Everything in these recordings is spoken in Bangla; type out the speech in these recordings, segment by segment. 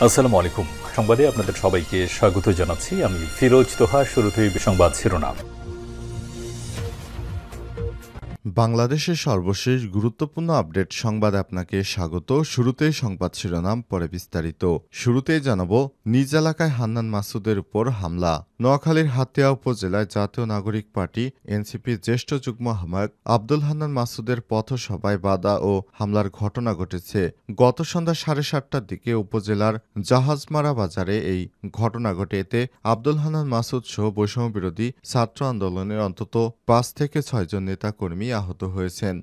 আসসালামু আলাইকুম। সংবাদে আপনাদের সবাইকে স্বাগত জানাচ্ছি। আমি ফিরোজ তোহা। শুরুতেই সংবাদ শিরোনাম। বাংলাদেশের সর্বশেষ গুরুত্বপূর্ণ আপডেট সংবাদে আপনাকে স্বাগত। শুরুতেই সংবাদ শিরোনাম, পরে বিস্তারিত। শুরুতেই জানাবো, নিজ এলাকায় হান্নান মাসুদের উপর হামলা। নোয়াখালীর হাতিয়া উপজেলায় জাতীয় নাগরিক পার্টি এনসিপির জ্যেষ্ঠ যুগ্ম আহ্বায়ক আব্দুল হান্নান মাসুদের পথসভায় বাধা ও হামলার ঘটনা ঘটেছে। গত সন্ধ্যা 7:30টার দিকে উপজেলার জাহাজমারা বাজারে এই ঘটনা ঘটে। এতে আব্দুল হান্নান মাসুদ সহ বৈষম্যবিরোধী ছাত্র আন্দোলনের অন্তত 5 থেকে 6 জন নেতাকর্মী আহত হয়েছেন।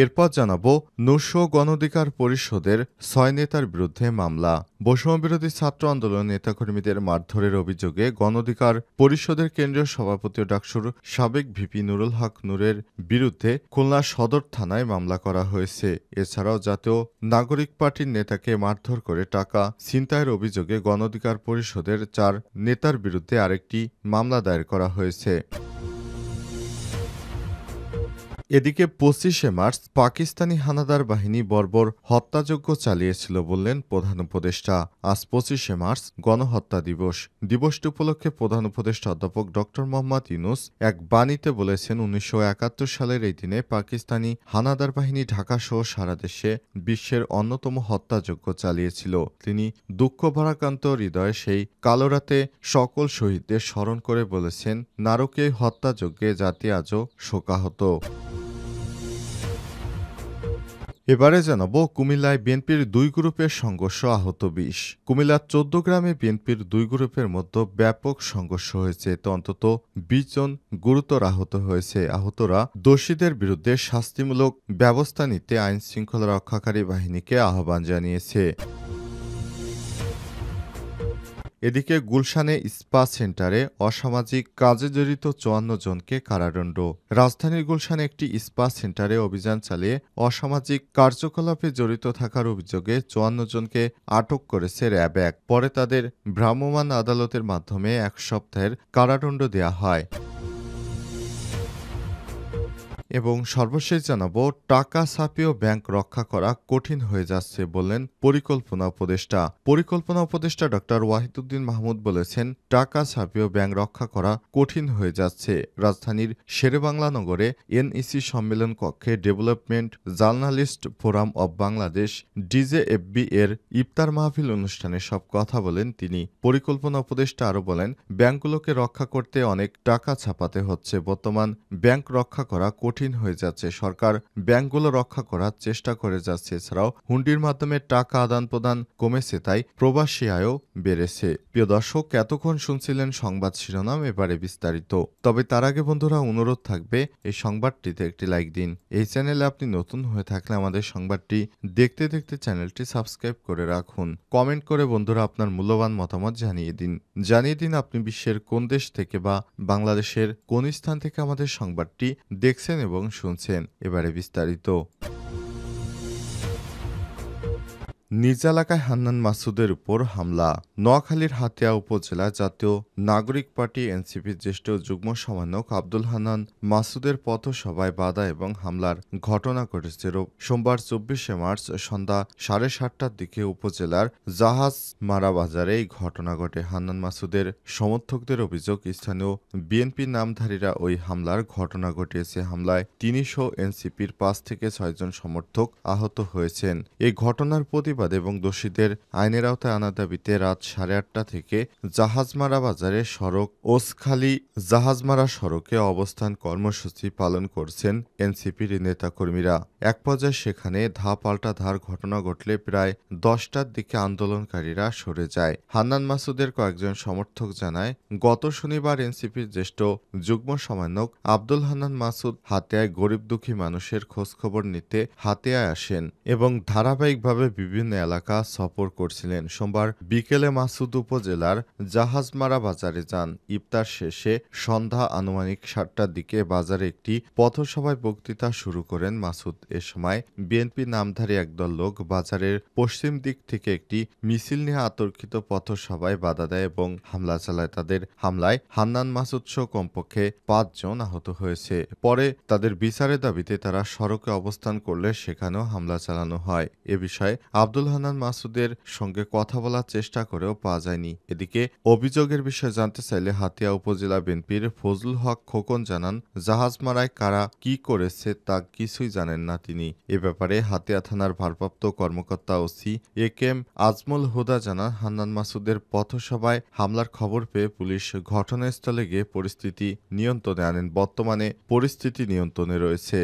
এরপর জানাবো, নুস্য গণঅধিকার পরিষদের 6 নেতার বিরুদ্ধে মামলা। বৈষম্যবিরোধী ছাত্র আন্দোলন নেতাকর্মীদের মারধরের অভিযোগে গণঅধিকার পরিষদের কেন্দ্রীয় সভাপতি ও ডাকসুর সাবেক ভিপি নুরুল হক নূরের বিরুদ্ধে খুলনা সদর থানায় মামলা করা হয়েছে। এছাড়াও জাতীয় নাগরিক পার্টির নেতাকে মারধর করে টাকা ছিনতাইয়ের অভিযোগে গণঅধিকার পরিষদের 4 নেতার বিরুদ্ধে আরেকটি মামলা দায়ের করা হয়েছে। এদিকে 25শে মার্চ পাকিস্তানি হানাদার বাহিনী বর্বর হত্যাযজ্ঞ চালিয়েছিল বললেন প্রধান উপদেষ্টা। আজ 25শে মার্চ গণহত্যা দিবস। দিবসটি উপলক্ষে প্রধান উপদেষ্টা অধ্যাপক ড মোহাম্মদ ইউনূস এক বাণীতে বলেছেন, 1971 সালের এই দিনে পাকিস্তানি হানাদার বাহিনী ঢাকাসহ সারা দেশে বিশ্বের অন্যতম হত্যাযজ্ঞ চালিয়েছিল। তিনি দুঃখ ভারাক্রান্ত হৃদয়ে সেই কালো রাতে সকল শহীদদের স্মরণ করে বলেছেন, নারকীয় হত্যাযজ্ঞে জাতি আজও শোকাহত। এবারে জানাবো, কুমিল্লায় বিএনপির 2 গ্রুপের সংঘর্ষ, আহত 20। কুমিল্লার 14 গ্রামে বিএনপির 2 গ্রুপের মধ্যে ব্যাপক সংঘর্ষ হয়েছে। এতে অন্তত 20 জন গুরুতর আহত হয়েছে। আহতরা দোষীদের বিরুদ্ধে শাস্তিমূলক ব্যবস্থা নিতে আইন শৃঙ্খলা রক্ষাকারী বাহিনীকে আহ্বান জানিয়েছে। এদিকে গুলশানে স্পা সেন্টারে অসামাজিক কাজে জড়িত 54 জনকে কারাদণ্ড। রাজধানীর গুলশানে একটি স্পা সেন্টারে অভিযান চালিয়ে অসামাজিক কার্যকলাপে জড়িত থাকার অভিযোগে 54 জনকে আটক করেছে র্যাব 1। পরে তাদের ভ্রাম্যমাণ আদালতের মাধ্যমে 1 সপ্তাহের কারাদণ্ড দেওয়া হয়। এবং সর্বশেষ জানাবো, টাকা ছাপিয়েও ব্যাংক রক্ষা করা কঠিন হয়ে যাচ্ছে বললেন পরিকল্পনা উপদেষ্টা। পরিকল্পনা উপদেষ্টা ড ওয়াহিদুদ্দিন মাহমুদ বলেছেন, টাকা ছাপিয়েও ব্যাংক রক্ষা করা কঠিন হয়ে যাচ্ছে। রাজধানীর শেরেবাংলা নগরে এনইসি সম্মেলন কক্ষে development journalist forum of Bangladesh DJFB এর ইফতার মাহফিল অনুষ্ঠানে সব কথা বলেন তিনি। পরিকল্পনা উপদেষ্টা আরও বলেন, ব্যাংকগুলোকে রক্ষা করতে অনেক টাকা ছাপাতে হচ্ছে। বর্তমান ব্যাংক রক্ষা করা কঠিন হয়ে যাচ্ছে। সরকার ব্যাংকগুলো রক্ষা করার চেষ্টা করে যাচ্ছে। এছাড়াও হুন্ডির মাধ্যমে টাকা আদান প্রদান কমেছে, তাই প্রবাসী আয়ও বেড়েছে। প্রিয় দর্শক, এতক্ষণ শুনছিলেন সংবাদ শিরোনাম, এবারে বিস্তারিত। তবে তার আগে বন্ধুরা, অনুরোধ থাকবে এই সংবাদটিতে একটি লাইক দিন। এই চ্যানেলে আপনি নতুন হয়ে থাকলে আমাদের সংবাদটি দেখতে দেখতে চ্যানেলটি সাবস্ক্রাইব করে রাখুন। কমেন্ট করে বন্ধুরা আপনার মূল্যবান মতামত জানিয়ে দিন আপনি বিশ্বের কোন দেশ থেকে বা বাংলাদেশের কোন স্থান থেকে আমাদের সংবাদটি দেখছেন এবং শুনছেন। এবারে বিস্তারিত। নিজ এলাকায় হান্নান মাসুদের উপর হামলা। নোয়াখালীর হাতিয়া উপজেলা জাতীয় নাগরিক পার্টি এনসিপির জ্যেষ্ঠ যুগ্ম সমন্বয়ক আব্দুল হান্নান মাসুদের পথসভায় বাধা এবং হামলার ঘটনা ঘটেছে। সোমবার 24শে মার্চ সন্ধ্যা 7:30টার দিকে উপজেলার জাহাজমারা বাজারে এই ঘটনা ঘটে। হান্নান মাসুদের সমর্থকদের অভিযোগ, স্থানীয় বিএনপি নামধারীরা ওই হামলার ঘটনা ঘটিয়েছে। হামলায় তিনি সহ এনসিপির 5 থেকে 6 জন সমর্থক আহত হয়েছেন। এই ঘটনার প্রতিবাদ এবং দোষীদের আইনের আওতায় আনার দাবিতে রাত 8:30 থেকে জাহাজমারা বাজারে সড়ক ওসখালী জাহাজমারা সড়কে অবস্থান কর্মসূচি পালন করছেন এনসিপির নেতাকর্মীরা। এক পর্যায়ে সেখানে পাল্টা ধার ঘটনা ঘটলে প্রায় 10টার দিকে আন্দোলনকারীরা সরে যায়। হান্নান মাসুদের কয়েকজন সমর্থক জানায়, গত শনিবার এনসিপির জ্যেষ্ঠ যুগ্ম সমন্বয়ক আব্দুল হান্নান মাসুদ হাতিয়ায় গরিব দুঃখী মানুষের খোঁজখবর নিতে হাতিয়ায় আসেন এবং ধারাবাহিকভাবে বিভিন্ন বিভিন্ন এলাকা সফর করছিলেন। সোমবার বিকেলে মাসুদ উপজেলার জাহাজমারা বাজারে যান। ইফতার শেষে সন্ধ্যা আনুমানিক ৭টার দিকে বাজারে একটি পথসভায় বক্তৃতা শুরু করেন মাসুদ। এ সময় বিএনপি নামধারী একদল লোক বাজারের পশ্চিম দিক থেকে একটি মিছিল নিয়ে আতর্কিত পথসভায় বাধা দেয় এবং হামলা চালায়। তাদের হামলায় হান্নান মাসুদ সহ কমপক্ষে ৫ জন আহত হয়েছে। পরে তাদের বিচারের দাবিতে তারা সড়কে অবস্থান করলে সেখানেও হামলা চালানো হয়। এ বিষয়ে আব্দুল হান্নান মাসুদের সঙ্গে কথা বলার চেষ্টা করেও পাওয়া যায়নি। এদিকে অভিযোগের বিষয়ে জানতে চাইলে হাতিয়া উপজেলা বিএনপির ফজলুল হক খোকন জানান, জাহাজমারায় কারা কি করেছে তা কিছুই জানেন না তিনি। এ ব্যাপারে হাতিয়া থানার ভারপ্রাপ্ত কর্মকর্তা OC A K M Azmal Huda জানান, হান্নান মাসুদের পথসভায় হামলার খবর পেয়ে পুলিশ ঘটনাস্থলে গিয়ে পরিস্থিতি নিয়ন্ত্রণে আনেন। বর্তমানে পরিস্থিতি নিয়ন্ত্রণে রয়েছে।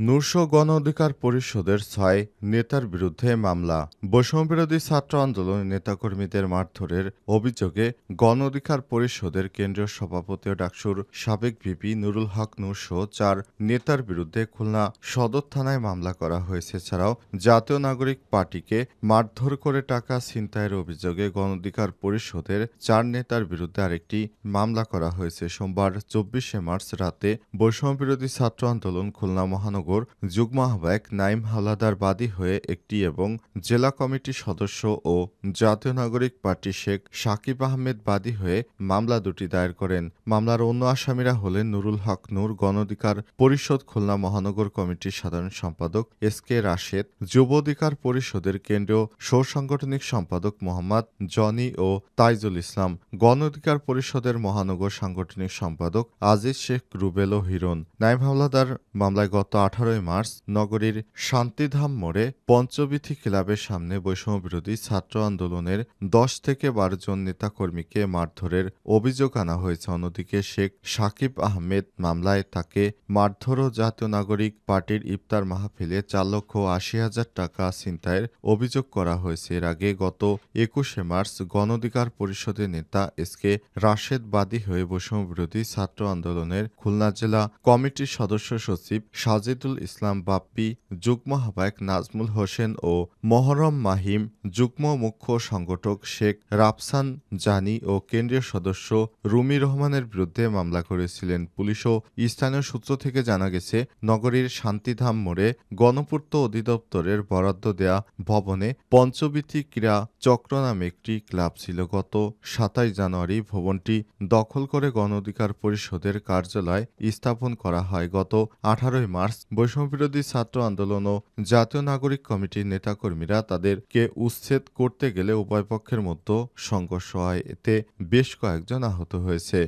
নূরশ গণ অধিকার পরিষদের ৬ নেতার বিরুদ্ধে মামলা। বৈষম্যবিরোধী ছাত্র আন্দোলনের নেতাকর্মীদের মারধরের অভিযোগে গণ অধিকার পরিষদের কেন্দ্রীয় সভাপতি ও ডাকসুর সাবেক ভিপি নুরুল হক নূরসহ ৪ নেতার বিরুদ্ধে খুলনা সদর থানায় মামলা করা হয়েছে। এছাড়াও জাতীয় নাগরিক পার্টিকে মারধর করে টাকা ছিনতাইয়ের অভিযোগে গণ অধিকার পরিষদের ৪ নেতার বিরুদ্ধে আরেকটি মামলা করা হয়েছে। সোমবার ২৪শে মার্চ রাতে বৈষম্যবিরোধী ছাত্র আন্দোলন খুলনা মহানগর যুগ্ম আহ্বায়ক নাইম হাওলাদার বাদী হয়ে একটি এবং জেলা কমিটির সদস্য ও জাতীয় নাগরিক পার্টি শেখ সাকিব আহমেদ বাদী হয়ে মামলা দুটি দায়ের করেন। মামলার অন্য আসামিরা হলেন নুরুল হক নূর, গণ অধিকার পরিষদ খুলনা মহানগর কমিটির সাধারণ সম্পাদক এস কে রাশেদ, যুব অধিকার পরিষদের কেন্দ্রীয় সহসাংগঠনিক সম্পাদক মোহাম্মদ জনি ও তাইজুল ইসলাম, গণ অধিকার পরিষদের মহানগর সাংগঠনিক সম্পাদক আজিজ শেখ রুবেল ও হিরণ। নাইম হাওলাদার মামলায় গত ১৮ মার্চ নগরীর শান্তিধাম মোড়ে পঞ্চবিথি ক্লাবের সামনে বৈষম্যবিরোধী ছাত্র আন্দোলনের ১০ থেকে ১২ জন নেতাকর্মীকে মারধরের অভিযোগ আনা হয়েছে। অন্যদিকে শেখ সাকিব আহমেদ মামলায় তাকে মারধর ও জাতীয় নাগরিক পার্টির ইফতার মাহফিলে ৪,৮০,০০০ টাকা ছিনতাইয়ের অভিযোগ করা হয়েছে। এর আগে গত ২১শে মার্চ গণ অধিকার পরিষদের নেতা এস কে রাশেদ বাদী হয়ে বৈষম্যবিরোধী ছাত্র আন্দোলনের খুলনা জেলা কমিটির সদস্য সচিব সাজিদুল ইসলাম বাপ্পি, যুগ্ম আহ্বায়ক নাজমুল হোসেন ও মহরম মাহিম, যুগ্ম মুখ্য সংগঠক শেখ রাফসান জানি ও কেন্দ্রীয় সদস্য রুমি রহমানের বিরুদ্ধে মামলা করেছিলেন। পুলিশ ও স্থানীয় সূত্র থেকে জানা গেছে, নগরীর শান্তিধাম মোড়ে গণপূর্ত অধিদপ্তরের বরাদ্দ দেয়া ভবনে পঞ্চবিথি ক্রীড়া চক্র নামে একটি ক্লাব ছিল। গত ২৭ জানুয়ারি ভবনটি দখল করে গণ অধিকার পরিষদের কার্যালয় স্থাপন করা হয়। গত ১৮ মার্চ বৈষম্যবিরোধী ছাত্র আন্দোলন ও জাতীয় নাগরিক কমিটির নেতাকর্মীরা তাদেরকে উচ্ছেদ করতে গেলে উভয় পক্ষের মধ্যে সংঘর্ষ হয়। এতে বেশ কয়েকজন আহত হয়েছে।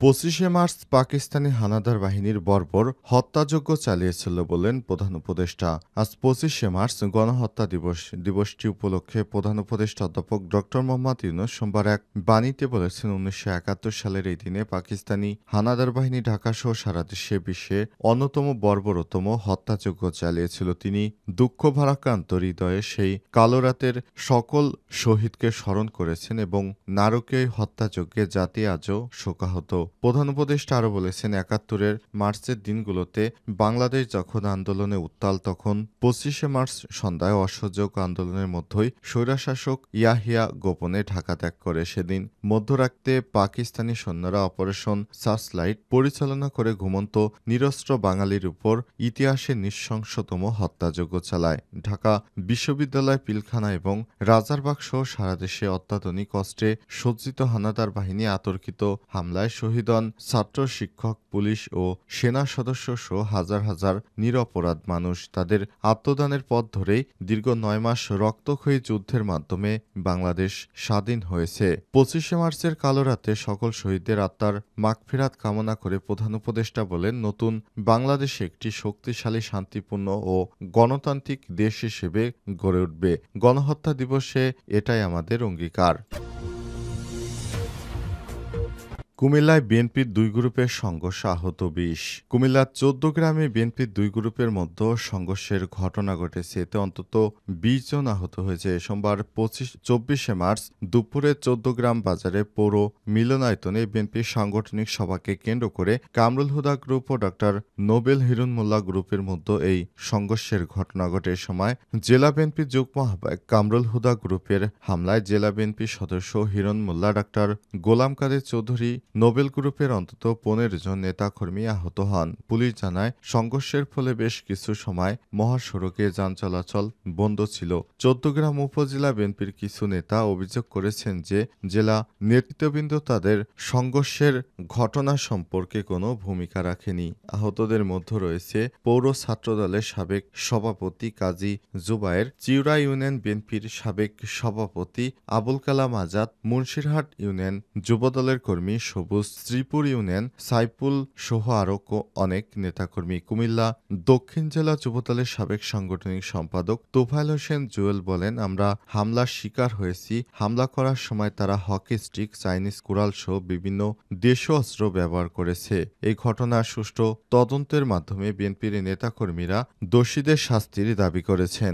২৫শে মার্চ পাকিস্তানি হানাদার বাহিনীর বর্বর হত্যাযজ্ঞ চালিয়েছিল বললেন প্রধান উপদেষ্টা। আজ ২৫শে মার্চ গণহত্যা দিবসটি উপলক্ষে প্রধান উপদেষ্টা অধ্যাপক ড মোহাম্মদ ইউনূস সোমবার এক বাণীতে বলেছেন, ১৯৭১ সালের এই দিনে পাকিস্তানি হানাদার বাহিনী ঢাকাসহ সারা দেশে বিশ্বে অন্যতম বর্বরতম হত্যাযজ্ঞ চালিয়েছিল। তিনি দুঃখ ভারাক্রান্ত হৃদয়ে সেই কালো রাতের সকল শহীদকে স্মরণ করেছেন এবং নারকীয় হত্যাযজ্ঞে জাতি আজও শোকাহত। প্রধান উপদেষ্টা আরও বলেছেন, ৭১-এর মার্চের দিনগুলোতে বাংলাদেশ যখন আন্দোলনে উত্তাল, তখন ২৫শে মার্চ সন্ধ্যায় অসহযোগ আন্দোলনের মধ্যেই স্বৈরশাসক ইয়াহিয়া গোপনে ঢাকা ত্যাগ করে। সেদিন মধ্যরাতে পাকিস্তানি সৈন্যরা অপারেশন সার্চলাইট পরিচালনা করে ঘুমন্ত নিরস্ত্র বাঙালির উপর ইতিহাসের নৃশংসতম হত্যাযজ্ঞ চালায়। ঢাকা বিশ্ববিদ্যালয়, পিলখানা এবং রাজারবাগ সহ সারা দেশে অত্যাধুনিক অস্ত্রে সজ্জিত হানাদার বাহিনী আতর্কিত হামলায় শহীদ হন ছাত্র, শিক্ষক, পুলিশ ও সেনা সদস্য সহ হাজার হাজার নিরপরাধ মানুষ। তাদের আত্মদানের পথ ধরেই দীর্ঘ ৯ মাস রক্তক্ষয়ী যুদ্ধের মাধ্যমে বাংলাদেশ স্বাধীন হয়েছে। ২৫শে মার্চের কালো রাতে সকল শহীদদের আত্মার মাগফিরাত কামনা করে প্রধান উপদেষ্টা বলেন, নতুন বাংলাদেশে একটি শক্তিশালী, শান্তিপূর্ণ ও গণতান্ত্রিক দেশ হিসেবে গড়ে উঠবে। গণহত্যা দিবসে এটাই আমাদের অঙ্গীকার। কুমিল্লায় বিএনপির দুই গ্রুপের সংঘর্ষে আহত ২০। কুমিল্লার ১৪ গ্রামে বিএনপির দুই গ্রুপের মধ্যে সংঘর্ষের ঘটনা ঘটেছে। এতে অন্তত ২০ জন আহত হয়েছে। সোমবার ২৪শে মার্চ দুপুরে ১৪ গ্রাম বাজারে পৌর মিলনায়তনে বিএনপির সাংগঠনিক সভাকে কেন্দ্র করে কামরুল হুদা গ্রুপ ও ডক্টর নোবেল হিরুন মোল্লা গ্রুপের মধ্যে এই সংঘর্ষের ঘটনা ঘটে। এ সময় জেলা বিএনপির যুগ্ম আহ্বায়ক কামরুল হুদা গ্রুপের হামলায় জেলা বিএনপির সদস্য হিরণ মোল্লা, ডাক্তার গোলাম কাদের চৌধুরী, নোবেল গ্রুপের অন্তত ১৫ জন নেতাকর্মী আহত হন। পুলিশ জানায়, সংঘর্ষের ফলে বেশ কিছু সময় মহাসড়কে যান চলাচল বন্ধ ছিল। ১৪ গ্রাম উপজেলা বিএনপির কিছু নেতা অভিযোগ করেছেন যে জেলা নেতৃত্ববৃন্দ তাদের সংঘর্ষের ঘটনা সম্পর্কে কোনো ভূমিকা রাখেনি। আহতদের মধ্যে রয়েছে পৌর ছাত্রদলের সাবেক সভাপতি কাজী জুবায়ের, চিউরা ইউনিয়ন বিএনপির সাবেক সভাপতি আবুল কালাম আজাদ, মুন্সিরহাট ইউনিয়ন যুবদলের কর্মী সবুজ, শ্রীপুর ইউনিয়ন সাইফুল সহ আরও অনেক নেতাকর্মী। কুমিল্লা দক্ষিণ জেলা যুবদলের সাবেক সাংগঠনিক সম্পাদক তোফায়েল হোসেন জুয়েল বলেন, আমরা হামলার শিকার হয়েছি। হামলা করার সময় তারা হকি স্টিক, চাইনিজ কুড়াল সহ বিভিন্ন দেশীয় অস্ত্র ব্যবহার করেছে। এই ঘটনার সুষ্ঠু তদন্তের মাধ্যমে বিএনপির নেতাকর্মীরা দোষীদের শাস্তির দাবি করেছেন।